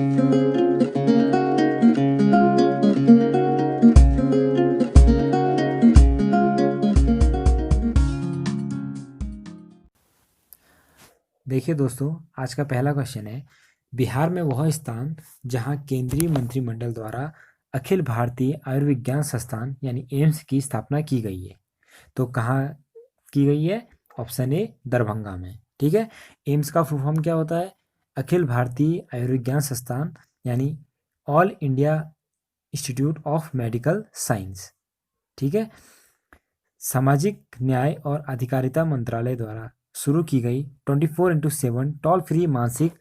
देखिए दोस्तों, आज का पहला क्वेश्चन है, बिहार में वह स्थान जहां केंद्रीय मंत्रिमंडल द्वारा अखिल भारतीय आयुर्विज्ञान संस्थान यानी एम्स की स्थापना की गई है। तो कहाँ की गई है? ऑप्शन ए दरभंगा में। ठीक है। एम्स का फुल फॉर्म क्या होता है? अखिल भारतीय आयुर्विज्ञान संस्थान यानी all India institute of medical science. ठीक है। सामाजिक न्याय और अधिकारिता मंत्रालय द्वारा शुरू की गई 24x7 टोल फ्री मासिक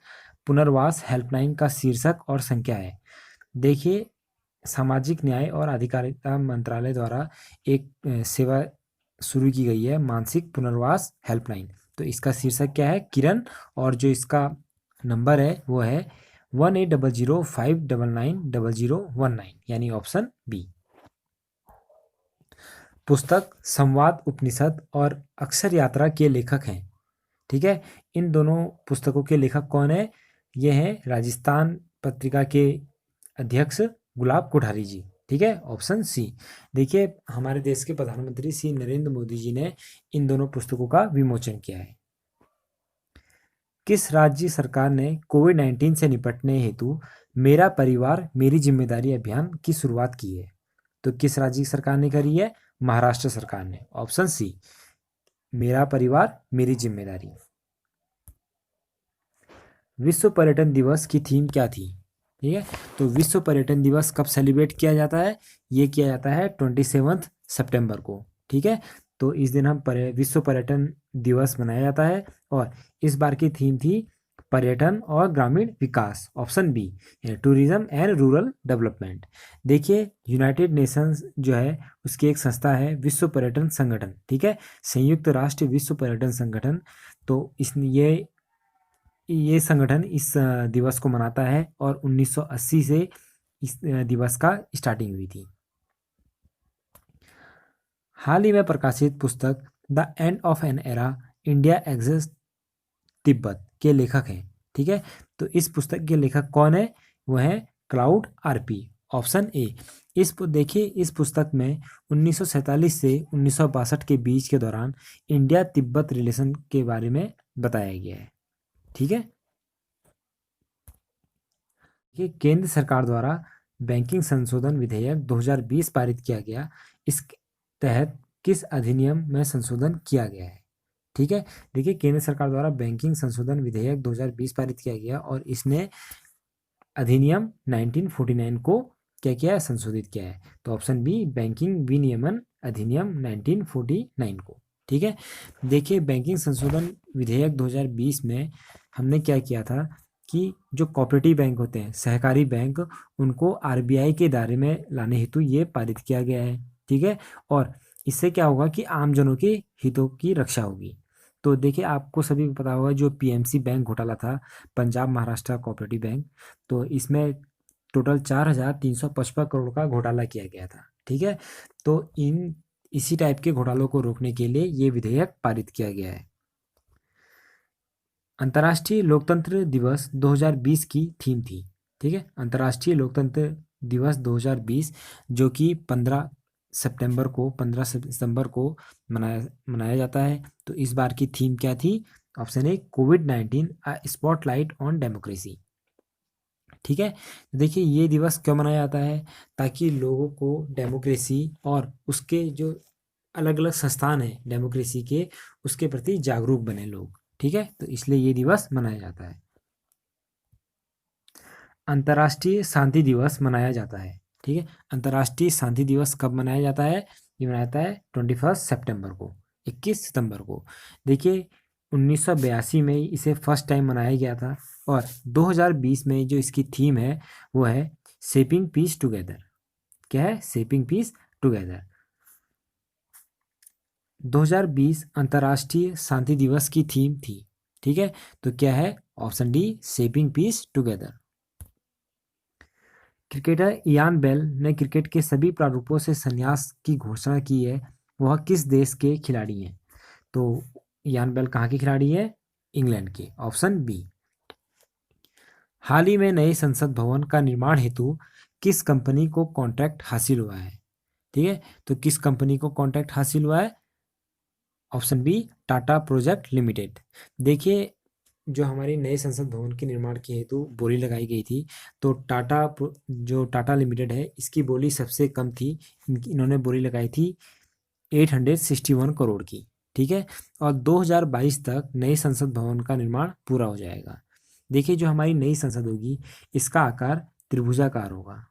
पुनर्वास हेल्पलाइन का शीर्षक और संख्या है। देखिए, सामाजिक न्याय और अधिकारिता मंत्रालय द्वारा एक सेवा शुरू की गई है, मानसिक पुनर्वास हेल्पलाइन। तो इसका शीर्षक क्या है? किरण। और जो इसका नंबर है वो है 1800599019 यानी ऑप्शन बी। पुस्तक संवाद उपनिषद और अक्षर यात्रा के लेखक हैं। ठीक है। इन दोनों पुस्तकों के लेखक कौन है? ये हैं राजस्थान पत्रिका के अध्यक्ष गुलाब कोठारी जी। ठीक है, ऑप्शन सी। देखिए, हमारे देश के प्रधानमंत्री श्री नरेंद्र मोदी जी ने इन दोनों पुस्तकों का विमोचन किया है। किस राज्य सरकार ने कोविड-19 से निपटने हेतु मेरा परिवार मेरी जिम्मेदारी अभियान की शुरुआत की है? तो किस राज्य सरकार ने करी है? महाराष्ट्र सरकार ने। ऑप्शन सी, मेरा परिवार मेरी जिम्मेदारी। विश्व पर्यटन दिवस की थीम क्या थी? ठीक है। तो विश्व पर्यटन दिवस कब सेलिब्रेट किया जाता है? ये किया जाता है 27 सितंबर को। ठीक है। तो इस दिन हम विश्व पर्यटन दिवस मनाया जाता है और इस बार की थीम थी पर्यटन और ग्रामीण विकास। Option B, tourism and rural development. देखिए, यूनाइटेड नेशंस जो है उसकी एक संस्था है विश्व पर्यटन संगठन। ठीक है, संयुक्त राष्ट्र विश्व पर्यटन संगठन। तो इस ये संगठन इस दिवस को मनाता है और 1980 से इस दिवस का स्टार्टिंग हुई थी। हाल ही में प्रकाशित पुस्तक the end of an era India exist Tibet के लेखक हैं। ठीक है। तो इस पुस्तक के लेखक कौन है? वो है क्लाउड आरपी। Option A. देखिए, इस पुस्तक में 1947 से 1962 के बीच के दौरान इंडिया तिब्बत रिलेशन के बारे में बताया गया है। ठीक है। कि केंद्र सरकार द्वारा बैंकिंग संशोधन विधेयक 2020 पारित किया गया। इस तहत किस अधिनियम में संशोधन किया गया है? ठीक है। देखिए, केंद्र सरकार द्वारा बैंकिंग संशोधन विधेयक 2020 पारित किया गया और इसने अधिनियम 1949 को क्या किया है? संशोधित किया है। तो ऑप्शन बी, बैंकिंग विनियमन अधिनियम 1949 को। ठीक है। देखिए, बैंकिंग संशोधन विधेयक 2020 में हमने क्या किया था कि जो कोऑपरेटिव बैंक होते हैं, सहकारी बैंक, उनको आरबीआई के दायरे में लाने हेतु ये पारित किया गया है। ठीक है। और इससे क्या होगा कि आमजनों के हितों की रक्षा होगी। तो देखिए, आपको सभी को पता होगा जो पीएमसी बैंक घोटाला था, पंजाब महाराष्ट्र कोऑपरेटिव बैंक, तो इसमें टोटल 4,355 करोड़ का घोटाला किया गया था। ठीक है। तो इसी टाइप के घोटालों को रोकने के लिए ये विधेयक पारित किया गया है। अंतर्राष्ट्रीय लोकतंत्र दिवस 2020 की थीम थी। ठीक है। अंतर्राष्ट्रीय लोकतंत्र दिवस 2020 जो कि 15 सितंबर को मनाया जाता है। तो इस बार की थीम क्या थी? Option A, covid spotlight on democracy. ठीक है। देखिए, ये दिवस क्यों मनाया जाता है? ताकि लोगों को डेमोक्रेसी और उसके जो अलग अलग संस्थान हैं डेमोक्रेसी के, उसके प्रति जागरूक बने लोग। ठीक है। तो इसलिए ये दिवस मनाया जाता है। अंतर्राष्ट्रीय शांति दिवस मनाया जाता है। ठीक है। अंतर्राष्ट्रीय शांति दिवस कब मनाया जाता है? ये मनाया जाता है 21 सितंबर को, 21 सितंबर को। देखिए, 1982 में इसे फर्स्ट टाइम मनाया गया था और 2020 में जो इसकी थीम है वो है शेपिंग पीस टुगेदर। क्या है? Shaping peace together. 2020 अंतर्राष्ट्रीय शांति दिवस की थीम थी। ठीक है। तो क्या है? Option D, shaping peace together. Cricketer Ian Bell ने क्रिकेट के सभी प्रारूपों से संन्यास की घोषणा की है। वह किस देश के खिलाड़ी हैं? तो इयान बेल कहाँ के खिलाड़ी है? इंग्लैंड के। Option B. हाल ही में नए संसद भवन का निर्माण हेतु किस कंपनी को कॉन्ट्रैक्ट हासिल हुआ है? ठीक है, तो किस कंपनी को कॉन्ट्रैक्ट हासिल हुआ है? Option B, Tata project limited. देखिए, जो हमारी नए संसद भवन के निर्माण के हेतु बोली लगाई गई थी, तो जो टाटा लिमिटेड है, इसकी बोली सबसे कम थी। इन्होंने बोली लगाई थी 861 करोड़ की। ठीक है, और 2022 तक नए संसद भवन का निर्माण पूरा हो जाएगा। देखिए, जो हमारी नई संसद होगी, इसका आकार त्रिभुजाकार होगा।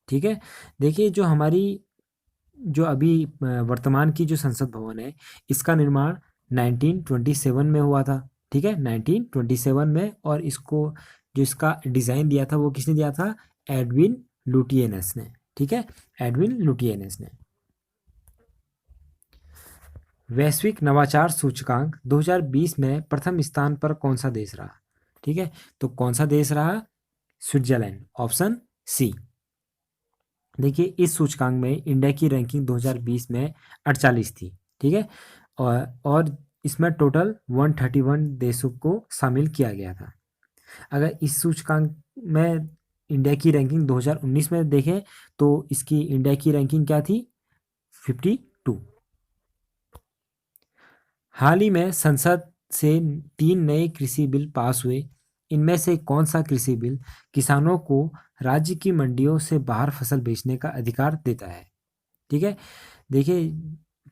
ठीक है, देखिए, जो अभी वर्तमान की जो संसद भवन है, इसका निर्माण 1927 में हुआ था। ठीक है, 1927 में, और जो इसका डिज़ाइन दिया था वो किसने दिया था? एडविन लुटियनस ने। ठीक है, एडविन लुटियनस ने। वैश्विक नवाचार सूचकांक 2020 में प्रथम स्थान पर कौन सा देश रहा? ठीक है, तो कौन सा देश रहा? Switzerland, option C. देखिए, इस सूचकांक में इंडिया की रैंकिंग 2020 में 48 थी। ठीक है, और इसमें टोटल 131 देशों को शामिल किया गया था। अगर इस सूचकांक में इंडिया की रैंकिंग 2019 में देखें, तो इसकी इंडिया की रैंकिंग क्या थी? 52। हाल ही में संसद से 3 नए कृषि बिल पास हुए। इनमें से कौन सा कृषि बिल किसानों को राज्य की मंडियों से बाहर फसल बेचने का अधिकार देता है? ठीक है, देखिए,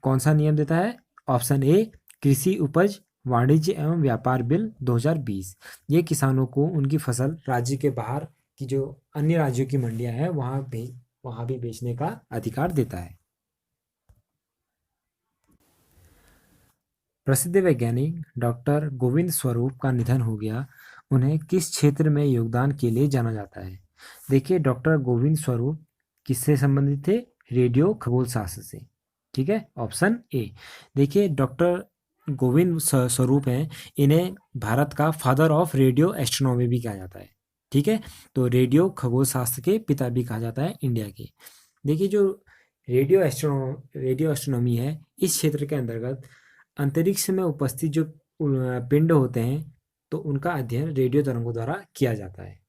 कौन सा नियम देता है? ऑप्शन ए, कृषि उपज वाणिज्य एवं व्यापार बिल 2020। ये किसानों को उनकी फसल राज्य के बाहर की जो अन्य राज्यों की मंडियां हैं, वहां भी बेचने का अधिकार देता है। प्रसिद्ध वैज्ञानिक डॉक्टर गोविंद स्वरूप का निधन हो गया। उन्हें किस क्षेत्र में योगदान के लिए जाना जाता है? देखिए, डॉक्टर गोविंद स्वरूप किससे संबंधित थे? रेडियो खगोल शास्त्र से। ठीक है, ऑप्शन ए। देखिए, डॉक्टर गोविंद स्वरूप हैं, इन्हें भारत का फादर ऑफ रेडियो एस्ट्रोनॉमी भी कहा जाता है। ठीक है, तो रेडियो खगोल शास्त्र के पिता भी कहा जाता है इंडिया के। देखिए, जो रेडियो एस्ट्रोनॉमी है, इस क्षेत्र के अंतर्गत अंतरिक्ष में उपस्थित जो पिंड होते हैं, तो उनका अध्ययन रेडियो तरंगों द्वारा किया जाता है।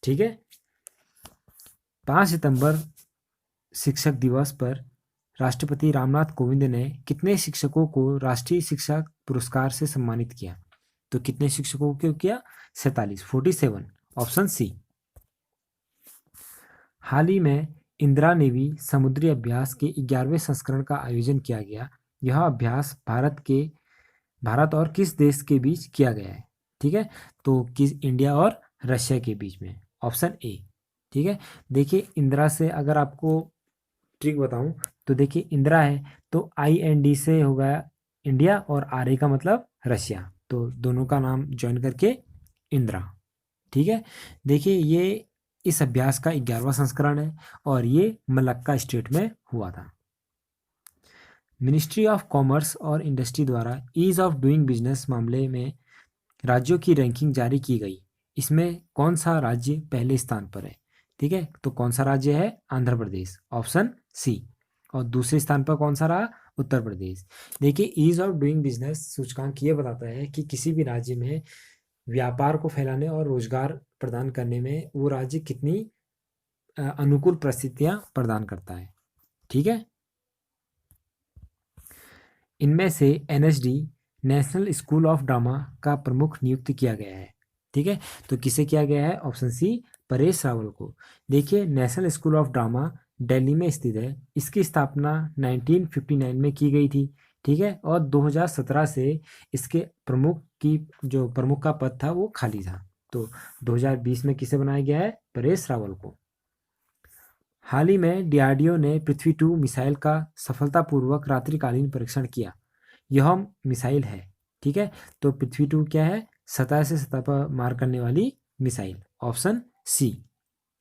ठीक है, 5 सितंबर शिक्षक दिवस पर राष्ट्रपति रामनाथ कोविंद ने कितने शिक्षकों को राष्ट्रीय शिक्षक पुरस्कार से सम्मानित किया? तो कितने शिक्षकों को किया? 47 ऑप्शन सी। हाल ही में इंदिरा नेवी समुद्री अभ्यास के 11वें संस्करण का आयोजन किया गया। यह अभ्यास भारत और किस देश के बीच किया गया है? ठीक है, तो किस इंडिया और रशिया के बीच में, ऑप्शन ए। ठीक है, देखिए, इंदिरा से अगर आपको ट्रिक बताऊं, तो देखिए, इंदिरा है तो IND से होगा इंडिया, और RA का मतलब रशिया, तो दोनों का नाम ज्वाइन करके इंदिरा। ठीक है, देखिए, ये इस अभ्यास का 11वां संस्करण है, और ये मलक्का स्टेट में हुआ था। मिनिस्ट्री ऑफ कॉमर्स और इंडस्ट्री द्वारा ईज ऑफ डूइंग बिजनेस मामले में राज्यों की रैंकिंग जारी की गई। इसमें कौन सा राज्य पहले स्थान पर है? ठीक है, तो कौन सा राज्य है? Andhra Pradesh, option C. और दूसरे स्थान पर कौन सा रहा? उत्तर प्रदेश। देखिए, ईज ऑफ डूइंग बिजनेस सूचकांक ये बताता है कि किसी भी राज्य में व्यापार को फैलाने और रोजगार प्रदान करने में वो राज्य कितनी अनुकूल परिस्थितियां प्रदान करता है। ठीक है, इनमें से NSD national school of drama का प्रमुख नियुक्त किया गया है। ठीक है, तो किसे किया गया है? ऑप्शन सी, परेश रावल को। देखिए, national school of drama Delhi में स्थित है। इसकी स्थापना 1959 में की गई थी। ठीक है, और 2017 से इसके प्रमुख का पद था वो खाली था। तो 2020 में किसे बनाया गया है? परेश रावल को। हाल ही में DRDO ने पृथ्वी-2 मिसाइल का सफलतापूर्वक रात्रिकालीन परीक्षण किया। यह मिसाइल है। ठीक है, तो पृथ्वी-2 क्या है? सतह से सतह पर मार करने वाली मिसाइल, ऑप्शन सी।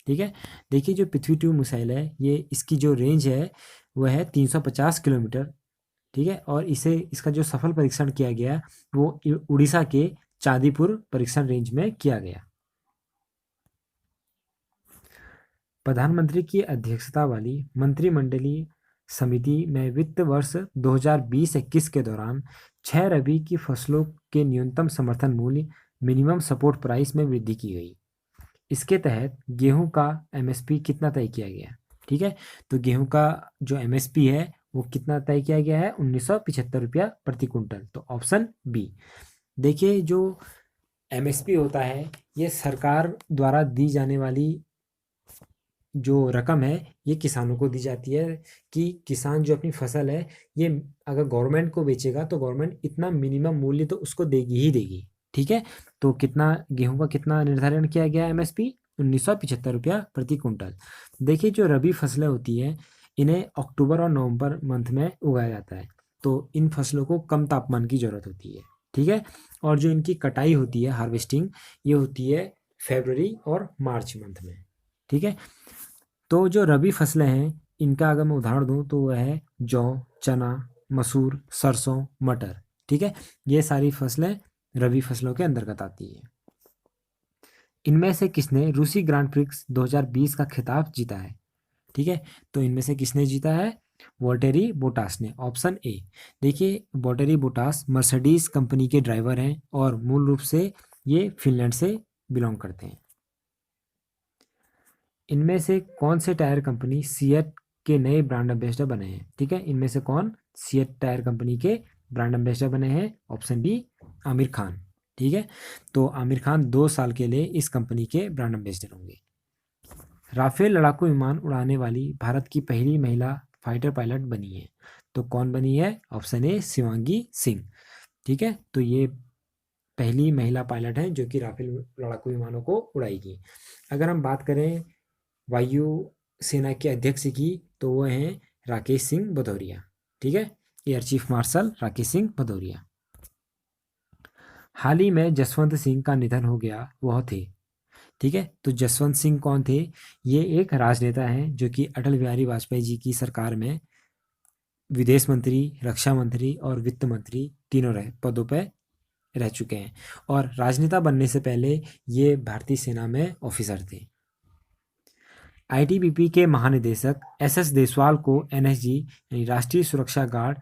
ठीक है, देखिए, जो पृथ्वी-2 मिसाइल है, ये इसकी जो रेंज है वह है 350 किलोमीटर। ठीक है, और इसका जो सफल परीक्षण किया गया वो उड़ीसा के चांदीपुर परीक्षण रेंज में किया गया। प्रधानमंत्री की अध्यक्षता वाली मंत्रिमंडलीय समिति में वित्त वर्ष 2020-21 के दौरान 6 रबी की फसलों के न्यूनतम समर्थन मूल्य मिनिमम सपोर्ट प्राइस में वृद्धि की गई। इसके तहत गेहूं का एमएसपी कितना तय किया गया? ठीक है, तो गेहूं का जो एमएसपी है वो कितना तय किया गया है? 1975 रुपया प्रति कुंटल। तो ऑप्शन बी। देखिए, जो एमएसपी होता है ये सरकार द्वारा दी जाने वाली जो रकम है ये किसानों को दी जाती है कि किसान जो अपनी फसल है ये अगर गवर्नमेंट को बेचेगा तो गवर्नमेंट इतना मिनिमम मूल्य तो उसको देगी ही देगी। ठीक है, तो कितना गेहूं का कितना निर्धारण किया गया एमएसपी? 1975 रुपया प्रति कुंटल। देखिए, जो रबी फसलें होती है इन्हें अक्टूबर और नवंबर मंथ में उगाया जाता है, तो इन फसलों को कम तापमान की जरूरत होती है। ठीक है, और जो इनकी कटाई होती है, हार्वेस्टिंग, ये होती है फरवरी और मार्च मंथ में। ठीक है, तो जो रबी फसलें हैं इनका अगर मैं उदाहरण दूं तो वह है जौ, चना, मसूर, सरसों, मटर। ठीक है, ये सारी फसलें रबी फसलों के अंतर्गत आती है। इनमें से किसने रूसी ग्रांड प्रिक्स 2020 का खिताब जीता है? ठीक है, तो इनमें से किसने जीता है? वॉल्टेरी बोटास ने, ऑप्शन ए। देखिए, वॉल्टेरी बोटास मर्सिडीज कंपनी के ड्राइवर हैं और मूल रूप से ये फिनलैंड से बिलोंग करते हैं। इनमें से कौन से टायर कंपनी सिएट के नए ब्रांड एम्बेसडर बने हैं? ठीक है, इनमें से कौन सिएट टायर कंपनी के ब्रांड एम्बेसडर बने हैं? Option B, Aamir Khan. ठीक है, तो आमिर खान 2 साल के लिए इस कंपनी के ब्रांड एम्बेसडर होंगे। राफेल लड़ाकू विमान उड़ाने वाली भारत की पहली महिला फाइटर पायलट बनी है, तो कौन बनी है? Option A, Shivangi Singh. ठीक है, तो ये पहली महिला पायलट हैं जो कि राफेल लड़ाकू विमानों को उड़ाएगी। अगर हम बात करें वायु सेना के अध्यक्ष की तो वो हैं राकेश सिंह भदौरिया। ठीक है, air chief marshal Rakesh Singh Bhadauria. हाल ही में जसवंत सिंह का निधन हो गया, वह थे। ठीक है, तो जसवंत सिंह कौन थे? ये एक राजनेता हैं जो कि अटल बिहारी वाजपेयी जी की सरकार में विदेश मंत्री, रक्षा मंत्री और वित्त मंत्री तीनों पदों पर रह चुके हैं, और राजनेता बनने से पहले ये भारतीय सेना में ऑफिसर थे। आईटीबीपी के महानिदेशक एसएस देसवाल को एनएसजी यानी राष्ट्रीय सुरक्षा गार्ड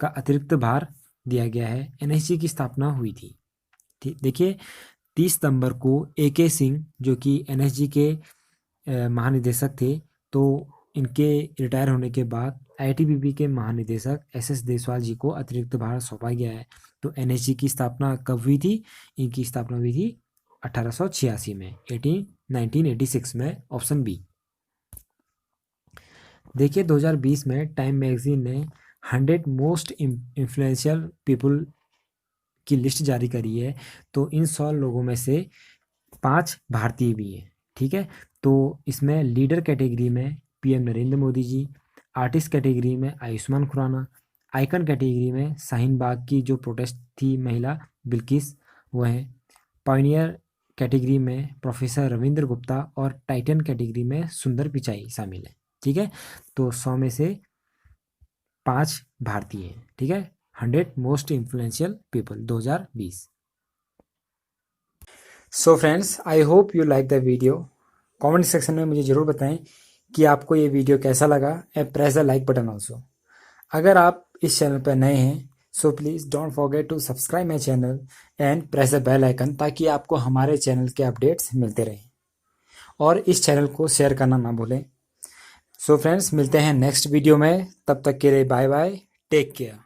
का अतिरिक्त भार दिया गया है। एनएसजी की स्थापना हुई थी। ठीक, देखिए, 30 सितंबर को एके सिंह जो कि एनएसजी के महानिदेशक थे, तो इनके रिटायर होने के बाद आईटीबीपी के महानिदेशक एसएस देसवाल जी को अतिरिक्त भार सौंपा गया है। तो एनएसजी की स्थापना कब हुई थी? इनकी स्थापना हुई थी 1886 में, 1986 में, ऑप्शन बी। देखिए, 2020 में टाइम मैगजीन ने 100 मोस्ट इन्फ्लुएंशियल पीपल की लिस्ट जारी करी है, तो इन 100 लोगों में से 5 भारतीय भी हैं। ठीक है, तो इसमें लीडर कैटेगरी में PM Narendra Modi ji, artist category में आयुष्मान खुराना, आइकन कैटेगरी में शाहीन बाग की जो प्रोटेस्ट थी महिला बिल्किस वो हैं, पायनियर कैटेगरी में प्रोफेसर रविंद्र गुप्ता और टाइटन कैटेगरी में सुंदर पिचाई शामिल है। ठीक है, तो 100 में से 5 भारतीय हैं। ठीक है, 100 most influential people 2020। So friends, I hope you like the video. Comment section में मुझे ज़रूर बताएं कि आपको ये वीडियो कैसा लगा, and press the like button also. अगर आप इस चैनल पर नए हैं so please don't forget to subscribe my channel and press the bell icon, ताकि आपको हमारे चैनल के अपडेट्स मिलते रहें, और इस चैनल को शेयर करना ना भूलें। सो फ्रेंड्स, मिलते हैं नेक्स्ट वीडियो में, तब तक के लिए बाय बाय, टेक केयर।